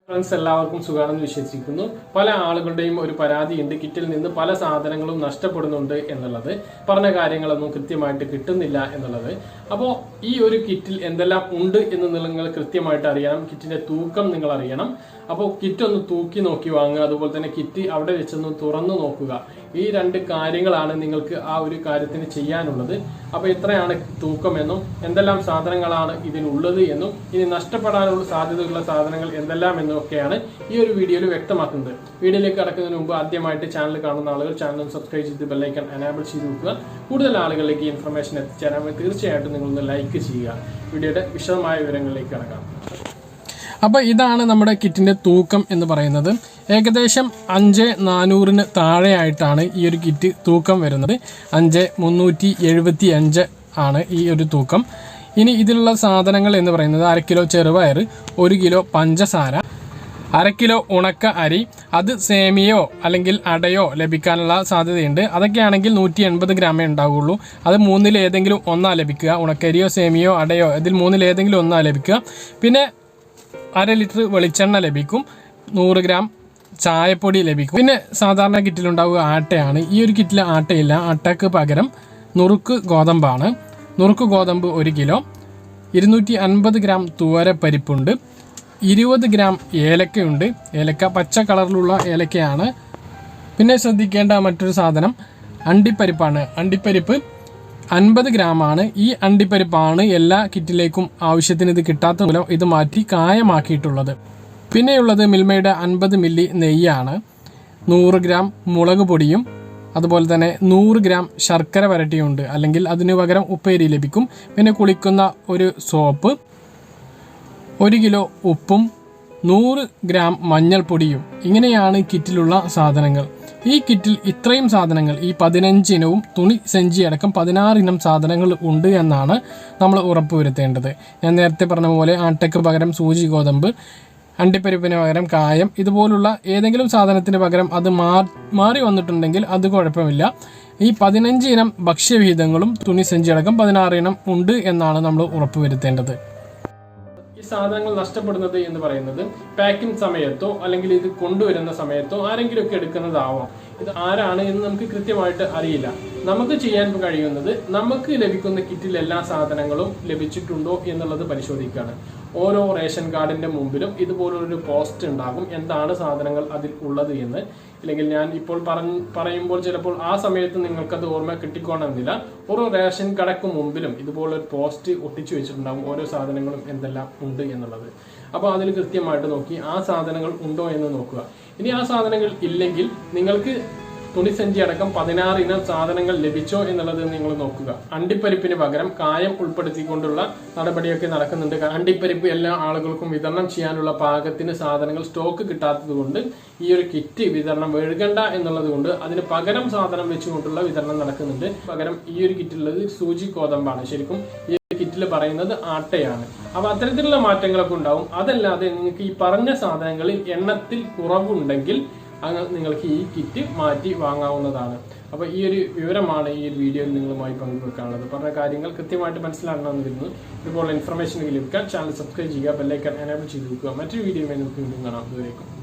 Friends എല്ലാവർക്കും സുഖാണെന്ന് വിശ്വസിക്കുന്നു. പല ആളുകളുടെയും ഒരു പരാതിയുണ്ട്, കിറ്റിൽ നിന്ന് പല സാധനങ്ങളും നഷ്ടപ്പെടുന്നുണ്ട് എന്നുള്ളത്, പറഞ്ഞ കാര്യങ്ങളൊന്നും കൃത്യമായിട്ട് കിട്ടുന്നില്ല എന്നുള്ളത്. അപ്പോൾ ഈ ഒരു കിറ്റിൽ എന്തെല്ലാം ഉണ്ട് എന്ന് നിങ്ങൾ കൃത്യമായിട്ട് അറിയണം. കിറ്റിന്റെ തൂക്കം നിങ്ങൾ അറിയണം. അപ്പോൾ കിറ്റ് ഒന്ന് തൂക്കി നോക്കി വാങ്ങുക, അതുപോലെ തന്നെ കിറ്റ് അവിടെ വെച്ചൊന്ന് തുറന്നു നോക്കുക. ഈ രണ്ട് കാര്യങ്ങളാണ് നിങ്ങൾക്ക് ആ ഒരു കാര്യത്തിന് ചെയ്യാനുള്ളത്. അപ്പോൾ എത്രയാണ് തൂക്കമെന്നും എന്തെല്ലാം സാധനങ്ങളാണ് ഇതിനുള്ളത് എന്നും ഇനി നഷ്ടപ്പെടാനുള്ള സാധ്യതയുള്ള സാധനങ്ങൾ എന്തെല്ലാം എന്നും ഒക്കെയാണ് ഈ ഒരു വീഡിയോയിൽ വ്യക്തമാക്കുന്നത്. വീഡിയോയിലേക്ക് കടക്കുന്നതിന് മുമ്പ് ആദ്യമായിട്ട് ചാനൽ കാണുന്ന ആളുകൾ ചാനൽ സബ്സ്ക്രൈബ് ചെയ്ത് ബെല്ലൈക്കൺ എനേബിൾ ചെയ്ത് വെക്കുക. കൂടുതൽ ആളുകളിലേക്ക് ഈ ഇൻഫർമേഷൻ എത്തിച്ചേരാൻ തീർച്ചയായിട്ടും നിങ്ങളൊന്ന് ലൈക്ക് ചെയ്യുക. വീഡിയോയുടെ വിശദമായ വിവരങ്ങളിലേക്ക് കടക്കാം. അപ്പോൾ ഇതാണ് നമ്മുടെ കിറ്റിൻ്റെ തൂക്കം എന്ന് പറയുന്നത്. ഏകദേശം 5400 താഴെയായിട്ടാണ് ഈ ഒരു കിറ്റ് തൂക്കം വരുന്നത്. 5375 ആണ് ഈ ഒരു തൂക്കം. ഇനി ഇതിലുള്ള സാധനങ്ങൾ എന്ന് പറയുന്നത് 1/2 കിലോ ചെറുപയർ, 1 കിലോ പഞ്ചസാര, 1/2 കിലോ ഉണക്ക അരി, അത് സേമിയോ അല്ലെങ്കിൽ അടയോ ലഭിക്കാനുള്ള സാധ്യതയുണ്ട്. അതൊക്കെയാണെങ്കിൽ 180 ഗ്രാമേ ഉണ്ടാവുകയുള്ളൂ. അത് മൂന്നിൽ ഏതെങ്കിലും ഒന്നാ ലഭിക്കുക. ഉണക്കരിയോ സേമിയോ അടയോ ഇതിൽ മൂന്നിൽ ഏതെങ്കിലും ഒന്നാ ലഭിക്കുക. പിന്നെ 1/2 ലിറ്റർ വെളിച്ചെണ്ണ ലഭിക്കും. 100 ഗ്രാം ചായപ്പൊടി ലഭിക്കും. പിന്നെ സാധാരണ കിറ്റിലുണ്ടാവുക ആട്ടയാണ്. ഈ ഒരു കിറ്റിൽ ആട്ടയില്ല. ആട്ടയ്ക്ക് പകരം നുറുക്ക് ഗോതമ്പാണ്. നുറുക്ക് ഗോതമ്പ് 1 കിലോ, 250 ഗ്രാം തുവരപ്പരിപ്പുണ്ട്, 20 ഗ്രാം ഏലക്കയുണ്ട്. ഏലക്ക പച്ച കളറിലുള്ള ഏലക്കയാണ്. പിന്നെ ശ്രദ്ധിക്കേണ്ട മറ്റൊരു സാധനം അണ്ടിപ്പരിപ്പാണ്. അണ്ടിപ്പരിപ്പ് 50 ഗ്രാമാണ്. ഈ അണ്ടിപ്പരിപ്പാണ് എല്ലാ കിറ്റിലേക്കും ആവശ്യത്തിന് ഇത് കിട്ടാത്ത മൂലം ഇത് മാറ്റി കായമാക്കിയിട്ടുള്ളത്. പിന്നെയുള്ളത് മിൽമയുടെ 50 മില്ലി നെയ്യാണ്, 100 ഗ്രാം മുളക് പൊടിയും, അതുപോലെ തന്നെ 100 ഗ്രാം ശർക്കര വരട്ടിയുണ്ട്, അല്ലെങ്കിൽ അതിനു പകരം ഉപ്പേരി ലഭിക്കും. പിന്നെ കുളിക്കുന്ന ഒരു സോപ്പ്, 1 കിലോ ഉപ്പും, 100 ഗ്രാം മഞ്ഞൾപ്പൊടിയും. ഇങ്ങനെയാണ് കിറ്റിലുള്ള സാധനങ്ങൾ. ഈ കിറ്റിൽ ഇത്രയും സാധനങ്ങൾ, ഈ 15 ഇനവും തുണി സഞ്ചി അടക്കം 16 ഇനം സാധനങ്ങൾ ഉണ്ട് എന്നാണ് നമ്മൾ ഉറപ്പുവരുത്തേണ്ടത്. ഞാൻ നേരത്തെ പറഞ്ഞ പോലെ ആട്ടയ്ക്ക് പകരം സൂചി ഗോതമ്പ്, അണ്ടിപ്പരിപ്പിന് പകരം കായം, ഇതുപോലുള്ള ഏതെങ്കിലും സാധനത്തിന് പകരം അത് മാറി വന്നിട്ടുണ്ടെങ്കിൽ അത് കുഴപ്പമില്ല. ഈ 15 ഇനം ഭക്ഷ്യവിഹിതങ്ങളും തുണി സഞ്ചി അടക്കം 16 ഇനം ഉണ്ട് എന്നാണ് നമ്മൾ ഉറപ്പുവരുത്തേണ്ടത്. ഈ സാധനങ്ങൾ നഷ്ടപ്പെടുന്നത് എന്ന് പറയുന്നത് പാക്കിംഗ് സമയത്തോ അല്ലെങ്കിൽ ഇത് കൊണ്ടുവരുന്ന സമയത്തോ ആരെങ്കിലും ഒക്കെ എടുക്കുന്നതാവാം. ഇത് ആരാണ് എന്ന് നമുക്ക് കൃത്യമായിട്ട് അറിയില്ല. നമുക്ക് ചെയ്യാൻ കഴിയുന്നത് നമുക്ക് ലഭിക്കുന്ന കിറ്റിൽ എല്ലാ സാധനങ്ങളും ലഭിച്ചിട്ടുണ്ടോ എന്നുള്ളത് പരിശോധിക്കുകയാണ്. ഓരോ റേഷൻ കാർഡിന്റെ മുമ്പിലും ഇതുപോലൊരു പോസ്റ്റ് ഉണ്ടാകും, എന്താണ് സാധനങ്ങൾ അതിൽ ഉള്ളത് എന്ന്. ഇല്ലെങ്കിൽ ഞാൻ ഇപ്പോൾ പറയുമ്പോൾ ചിലപ്പോൾ ആ സമയത്ത് നിങ്ങൾക്കത് ഓർമ്മ കിട്ടിക്കോണമെന്നില്ല. ഓരോ റേഷൻ കടക്ക് മുമ്പിലും ഇതുപോലൊരു പോസ്റ്റ് ഒട്ടിച്ചു വെച്ചിട്ടുണ്ടാകും, ഓരോ സാധനങ്ങളും എന്തെല്ലാം ഉണ്ട് എന്നുള്ളത്. അപ്പോൾ അതിൽ കൃത്യമായിട്ട് നോക്കി ആ സാധനങ്ങൾ ഉണ്ടോ എന്ന് നോക്കുക. ഇനി ആ സാധനങ്ങൾ ഇല്ലെങ്കിൽ നിങ്ങൾക്ക് തുണിസഞ്ചി അടക്കം 16 ഇനം സാധനങ്ങൾ ലഭിച്ചോ എന്നുള്ളത് നിങ്ങൾ നോക്കുക. അണ്ടിപ്പരിപ്പിന് പകരം കായം ഉൾപ്പെടുത്തിക്കൊണ്ടുള്ള നടപടിയൊക്കെ നടക്കുന്നുണ്ട്. അണ്ടിപ്പരിപ്പ് എല്ലാ ആളുകൾക്കും വിതരണം ചെയ്യാനുള്ള പാകത്തിന് സാധനങ്ങൾ സ്റ്റോക്ക് കിട്ടാത്തത് കൊണ്ട് ഈ ഒരു കിറ്റ് വിതരണം വഴുകണ്ട എന്നുള്ളത് കൊണ്ട് അതിന് പകരം സാധനം വെച്ചുകൊണ്ടുള്ള വിതരണം നടക്കുന്നുണ്ട്. പകരം ഈ ഒരു കിറ്റുള്ളത് സൂചി ഗോതമ്പാണ്. ശരിക്കും ഈ കിറ്റിൽ പറയുന്നത് ആട്ടയാണ്. അപ്പൊ അത്തരത്തിലുള്ള മാറ്റങ്ങളൊക്കെ ഉണ്ടാവും. അതല്ലാതെ നിങ്ങൾക്ക് ഈ പറഞ്ഞ സാധനങ്ങളിൽ എണ്ണത്തിൽ കുറവുണ്ടെങ്കിൽ നിങ്ങൾക്ക് ഈ കിറ്റ് മാറ്റി വാങ്ങാവുന്നതാണ്. അപ്പോൾ ഈ ഒരു വിവരമാണ് ഈ ഒരു വീഡിയോയിൽ നിങ്ങളുമായി പങ്കുവെക്കാനുള്ളത്. പറഞ്ഞ കാര്യങ്ങൾ കൃത്യമായിട്ട് മനസ്സിലാക്കണമെന്ന് വരുന്നു. ഇതുപോലെ ഇൻഫർമേഷൻ ലഭിക്കാൻ ചാനൽ സബ്സ്ക്രൈബ് ചെയ്യുക, ബെല്ലൈക്കൺ എനേബിൾ ചെയ്ത് വെക്കുക. മറ്റൊരു വീഡിയോയുമായി നമുക്ക് വീണ്ടും കാണാം. ഇതുവരേക്കും.